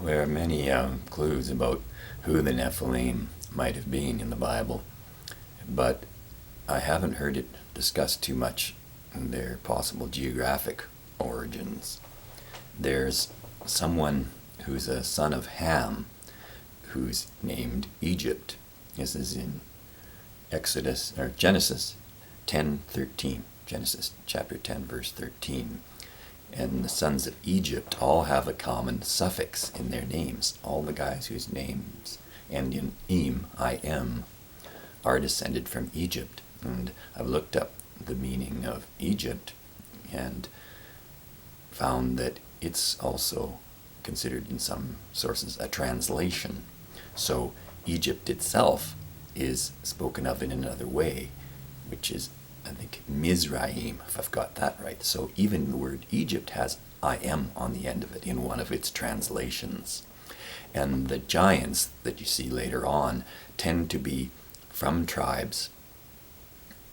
There are many clues about who the Nephilim might have been in the Bible, but I haven't heard it discussed too much in their possible geographic origins. There's someone who's a son of Ham who's named Egypt. This is in Genesis 10:13. Genesis chapter 10 verse 13. And the sons of Egypt all have a common suffix in their names. All the guys whose names end in im, are descended from Egypt. And I've looked up the meaning of Egypt and found that it's also considered in some sources a translation. So Egypt itself is spoken of in another way, which is, I think, Mizraim, if I've got that right. So even the word Egypt has im on the end of it in one of its translations. And the giants that you see later on tend to be from tribes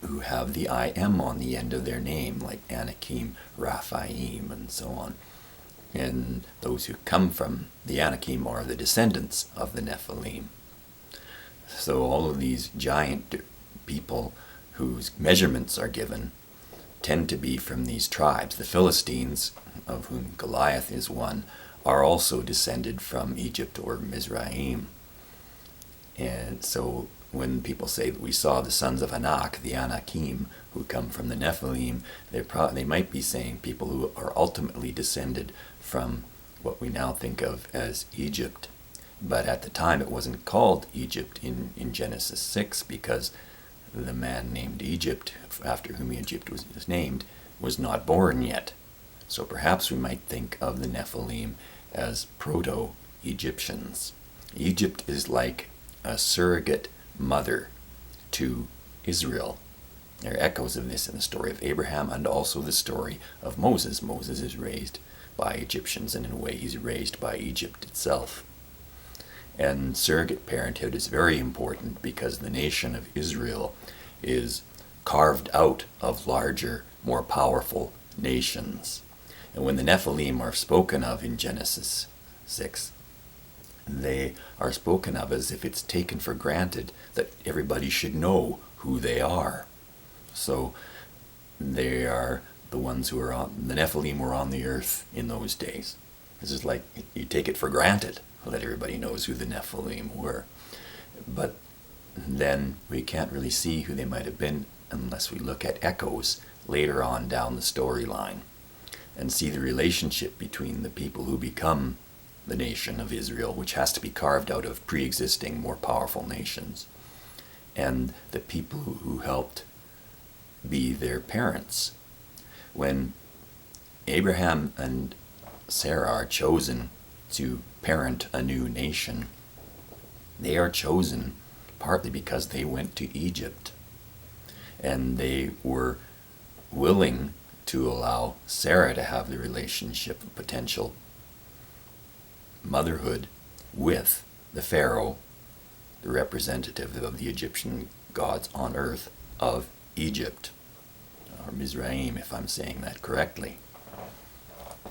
who have the im on the end of their name, like Anakim, Rephaim, and so on. And those who come from the Anakim are the descendants of the Nephilim. So all of these giant people whose measurements are given tend to be from these tribes. The Philistines, of whom Goliath is one, are also descended from Egypt or Mizraim. And so when people say that we saw the sons of Anak, the Anakim, who come from the Nephilim, they might be saying people who are ultimately descended from what we now think of as Egypt. But at the time it wasn't called Egypt in Genesis 6 because the man named Egypt, after whom Egypt was named, was not born yet. So perhaps we might think of the Nephilim as proto-Egyptians. Egypt is like a surrogate mother to Israel. There are echoes of this in the story of Abraham and also the story of Moses. Moses is raised by Egyptians, and in a way he's raised by Egypt itself. And surrogate parenthood is very important because the nation of Israel is carved out of larger, more powerful nations. And when the Nephilim are spoken of in Genesis 6, they are spoken of as if it's taken for granted that everybody should know who they are. So they are the ones who are on, the Nephilim were on the earth in those days. This is like, you take it for granted that everybody knows who the Nephilim were. But then we can't really see who they might have been unless we look at echoes later on down the storyline and see the relationship between the people who become the nation of Israel, which has to be carved out of pre-existing, more powerful nations, and the people who helped be their parents. When Abraham and Sarah are chosen to parent a new nation, they are chosen partly because they went to Egypt, and they were willing to allow Sarah to have the relationship of potential motherhood with the pharaoh, the representative of the Egyptian gods on earth of Egypt, or Mizraim, if I'm saying that correctly.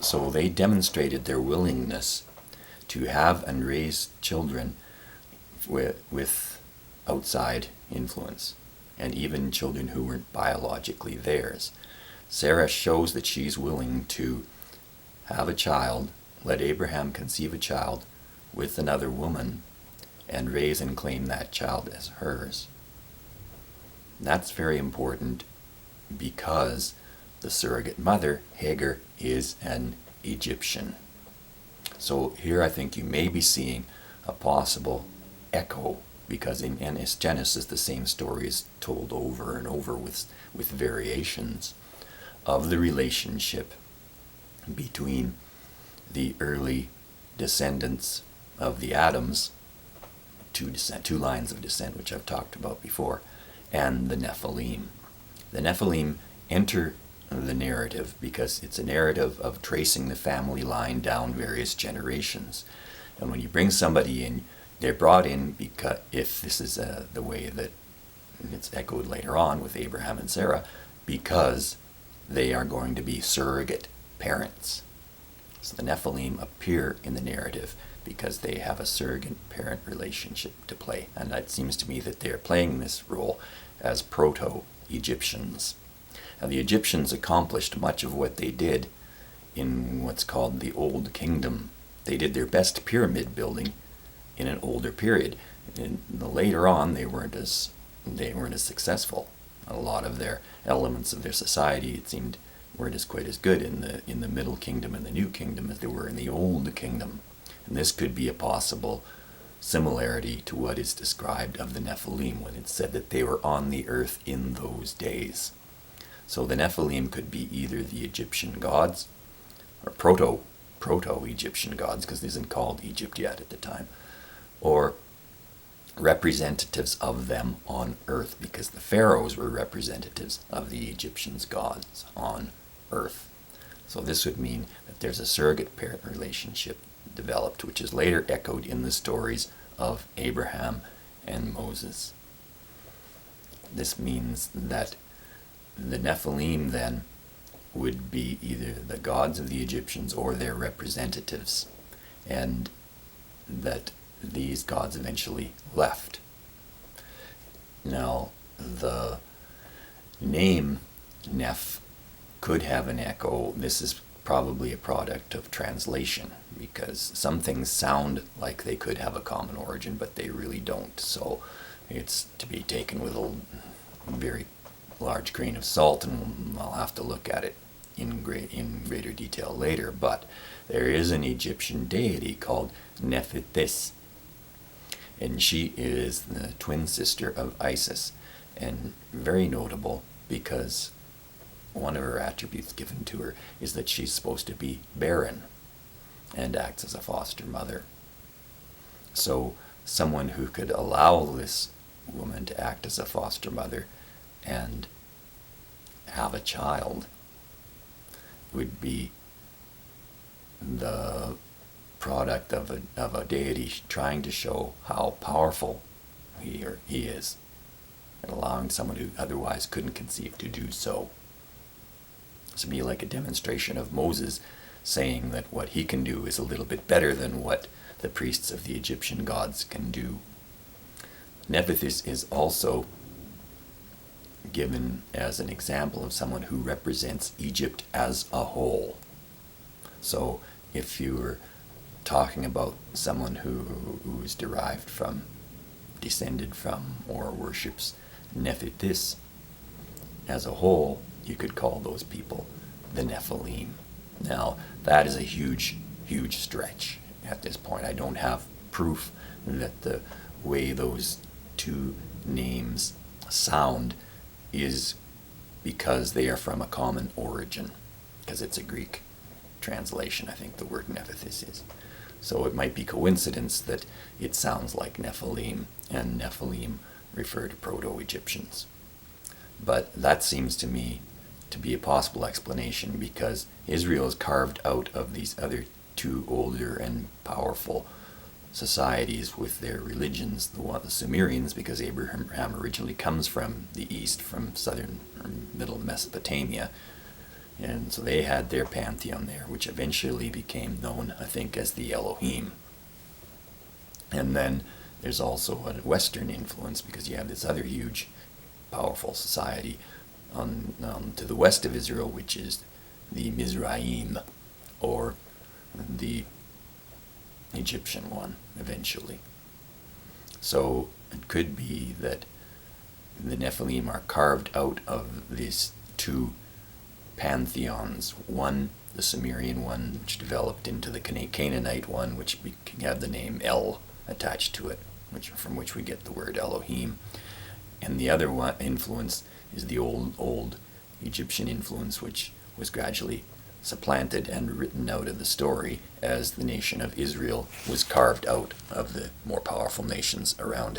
So they demonstrated their willingness to have and raise children with outside influence, and even children who weren't biologically theirs. Sarah shows that she's willing to have a child, let Abraham conceive a child with another woman, and raise and claim that child as hers. That's very important because the surrogate mother, Hagar, is an Egyptian. So here I think you may be seeing a possible echo, because in Genesis the same story is told over and over with variations of the relationship between the early descendants of the Adams, two lines of descent which I've talked about before, and the Nephilim. The Nephilim enter the narrative because it's a narrative of tracing the family line down various generations. And when you bring somebody in, they're brought in because, if this is the way that it's echoed later on with Abraham and Sarah, because they are going to be surrogate parents. So the Nephilim appear in the narrative because they have a surrogate-parent relationship to play. And it seems to me that they are playing this role as proto-Egyptians. Now, the Egyptians accomplished much of what they did in what's called the Old Kingdom. They did their best pyramid building in an older period. And later on, they weren't as successful. A lot of their elements of their society, it seemed, weren't quite as good in the Middle Kingdom and the New Kingdom as they were in the Old Kingdom. And this could be a possible similarity to what is described of the Nephilim when it's said that they were on the earth in those days. So the Nephilim could be either the Egyptian gods, or proto-Egyptian gods, because this isn't called Egypt yet at the time, or representatives of them on earth, because the pharaohs were representatives of the Egyptians' gods on earth. So this would mean that there's a surrogate parent relationship developed, which is later echoed in the stories of Abraham and Moses. This means that the Nephilim then would be either the gods of the Egyptians or their representatives, and that these gods eventually left. Now, the name Neph could have an echo. This is probably a product of translation, because some things sound like they could have a common origin, but they really don't. So it's to be taken with a very large grain of salt, and I'll have to look at it in greater detail later. But there is an Egyptian deity called Nephthys, and she is the twin sister of Isis, and very notable because one of her attributes given to her is that she's supposed to be barren and acts as a foster mother. So someone who could allow this woman to act as a foster mother and have a child would be the product of a deity trying to show how powerful he is, and allowing someone who otherwise couldn't conceive to do so. This would be like a demonstration of Moses saying that what he can do is a little bit better than what the priests of the Egyptian gods can do. Nephthys is also given as an example of someone who represents Egypt as a whole. So if you were talking about someone who is derived from, descended from, or worships Nephthys as a whole, you could call those people the Nephilim. Now, that is a huge, huge stretch at this point. I don't have proof that the way those two names sound is because they are from a common origin, because it's a Greek translation, I think the word Nephthys is. So it might be coincidence that it sounds like Nephilim, and Nephilim refer to Proto-Egyptians. But that seems to me to be a possible explanation, because Israel is carved out of these other two older and powerful societies with their religions, the Sumerians, because Abraham originally comes from the east, from southern or middle Mesopotamia, and so they had their pantheon there, which eventually became known, I think, as the Elohim. And then there's also a Western influence, because you have this other huge, powerful society to the west of Israel, which is the Mizraim, or the Egyptian one, eventually. So it could be that the Nephilim are carved out of these two pantheons. One, the Sumerian one, which developed into the Canaanite one, which had the name El attached to it, from which we get the word Elohim. And the other one influence is the old Egyptian influence, which was gradually supplanted and written out of the story as the nation of Israel was carved out of the more powerful nations around it.